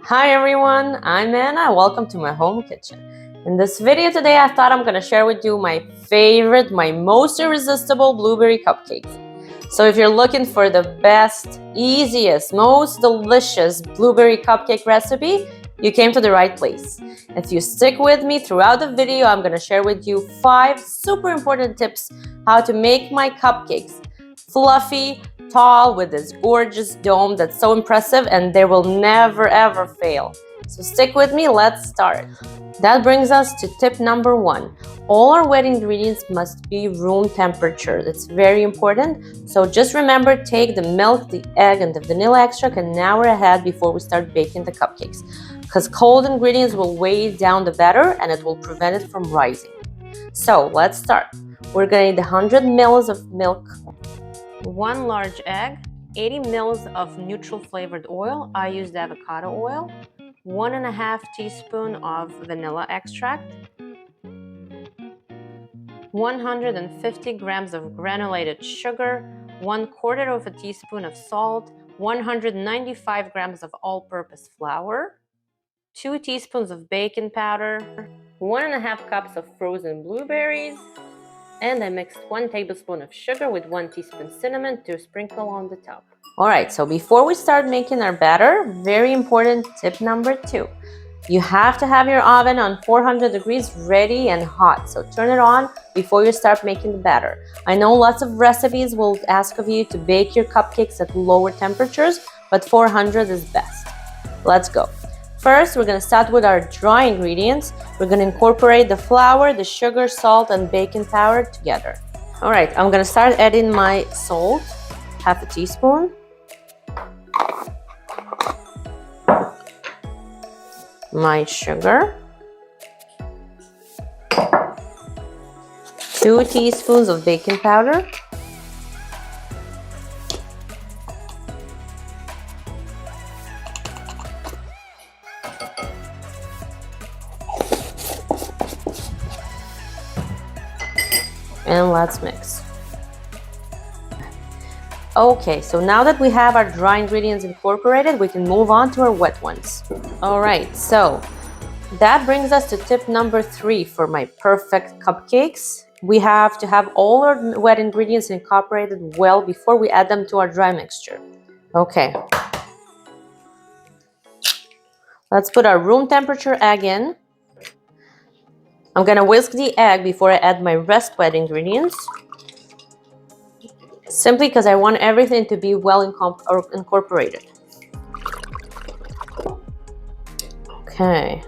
Hi everyone, I'm Anna. Welcome to my home kitchen. In this video today, I thought I'm going to share with you my favorite, my most irresistible blueberry cupcakes. So if you're looking for the best, easiest, most delicious blueberry cupcake recipe, you came to the right place. If you stick with me throughout the video, I'm going to share with you 5 super important tips how to make my cupcakes fluffy, tall, with this gorgeous dome that's so impressive, and they will never ever fail. So stick with me, let's start. That brings us to tip number 1. All our wet ingredients must be room temperature. It's very important. So just remember, take the milk, the egg, and the vanilla extract an hour ahead before we start baking the cupcakes, because cold ingredients will weigh down the batter and it will prevent it from rising. So let's start. We're gonna need 100 ml of milk, 1 large egg, 80 ml of neutral flavored oil. I used avocado oil, 1.5 teaspoon of vanilla extract, 150 grams of granulated sugar, 1/4 of a teaspoon of salt, 195 grams of all-purpose flour, 2 teaspoons of baking powder, 1.5 cups of frozen blueberries, and I mixed 1 tablespoon of sugar with 1 teaspoon cinnamon to sprinkle on the top. Alright, so before we start making our batter, very important tip number 2. You have to have your oven on 400 degrees ready and hot, so turn it on before you start making the batter. I know lots of recipes will ask of you to bake your cupcakes at lower temperatures, but 400 is best. Let's go. First, we're going to start with our dry ingredients. We're going to incorporate the flour, the sugar, salt, and baking powder together. All right, I'm going to start adding my salt, 1/2 teaspoon. My sugar, 2 teaspoons of baking powder, and let's mix. Okay, so now that we have our dry ingredients incorporated, we can move on to our wet ones. All right, so that brings us to tip number 3 for my perfect cupcakes. We have to have all our wet ingredients incorporated well before we add them to our dry mixture. Okay. Let's put our room temperature egg in. I'm gonna whisk the egg before I add my rest wet ingredients, simply because I want everything to be well incorporated. Okay.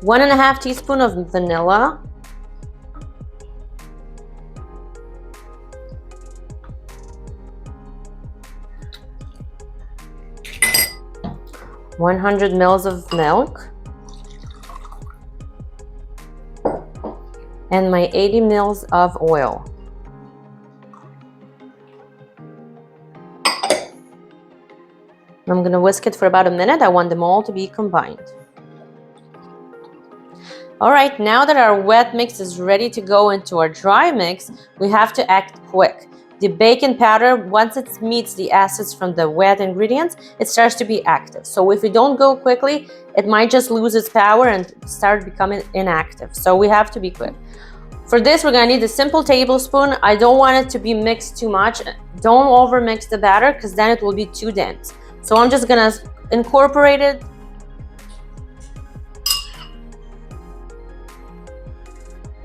1.5 teaspoon of vanilla. 100 ml of milk. And my 80 ml of oil. I'm going to whisk it for about a minute. I want them all to be combined. All right, now that our wet mix is ready to go into our dry mix, we have to act quick. The baking powder, once it meets the acids from the wet ingredients, it starts to be active. So if we don't go quickly, it might just lose its power and start becoming inactive. So we have to be quick. For this, we're gonna need a simple tablespoon. I don't want it to be mixed too much. Don't over mix the batter because then it will be too dense. So I'm just gonna incorporate it.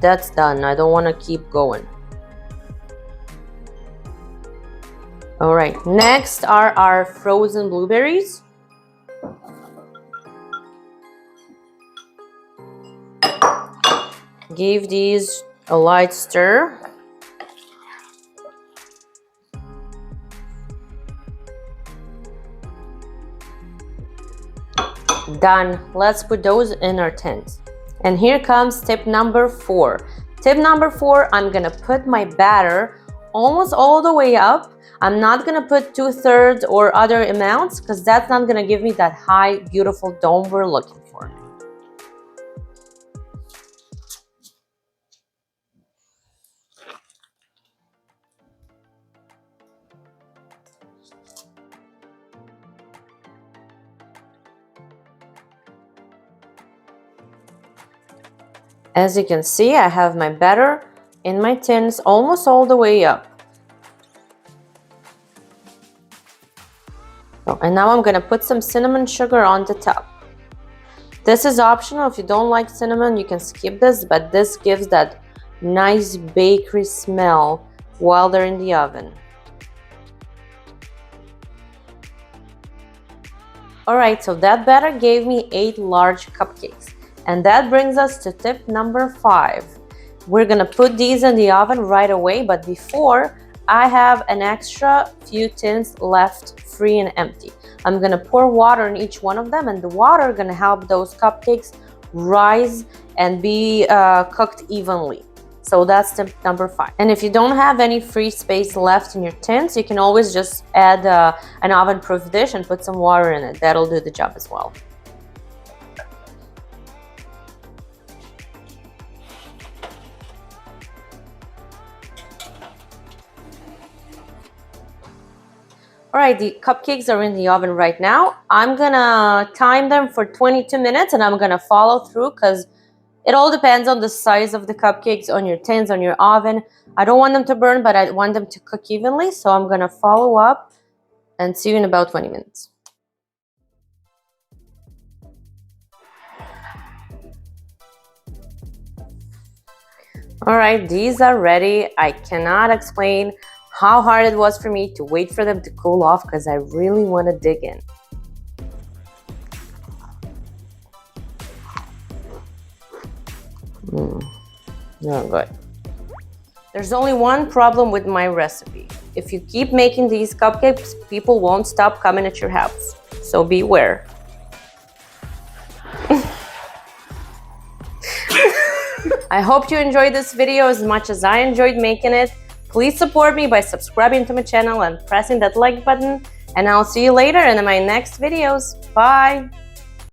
That's done. I don't want to keep going. All right, next are our frozen blueberries. Give these a light stir. Done. Let's put those in our tins. And here comes tip number 4. Tip number 4, I'm gonna put my batter almost all the way up. I'm not gonna put 2/3 or other amounts because that's not gonna give me that high, beautiful dome we're looking for. As you can see, I have my batter in my tins almost all the way up. Oh, and now I'm gonna put some cinnamon sugar on the top. This is optional. If you don't like cinnamon, you can skip this, but this gives that nice bakery smell while they're in the oven. Alright, so that batter gave me 8 large cupcakes. And that brings us to tip number 5. We're gonna put these in the oven right away, but before, I have an extra few tins left free and empty. I'm gonna pour water in each one of them, and the water is gonna help those cupcakes rise and be cooked evenly. So that's tip number 5. And if you don't have any free space left in your tins, you can always just add an oven-proof dish and put some water in it. That'll do the job as well. Alright, the cupcakes are in the oven right now. I'm gonna time them for 22 minutes and I'm gonna follow through because it all depends on the size of the cupcakes, on your tins, on your oven. I don't want them to burn, but I want them to cook evenly. So I'm gonna follow up and see you in about 20 minutes. Alright, these are ready. I cannot explain how hard it was for me to wait for them to cool off because I really want to dig in. Oh, good. There's only one problem with my recipe. If you keep making these cupcakes, people won't stop coming at your house. So beware. I hope you enjoyed this video as much as I enjoyed making it. Please support me by subscribing to my channel and pressing that like button. And I'll see you later in my next videos. Bye!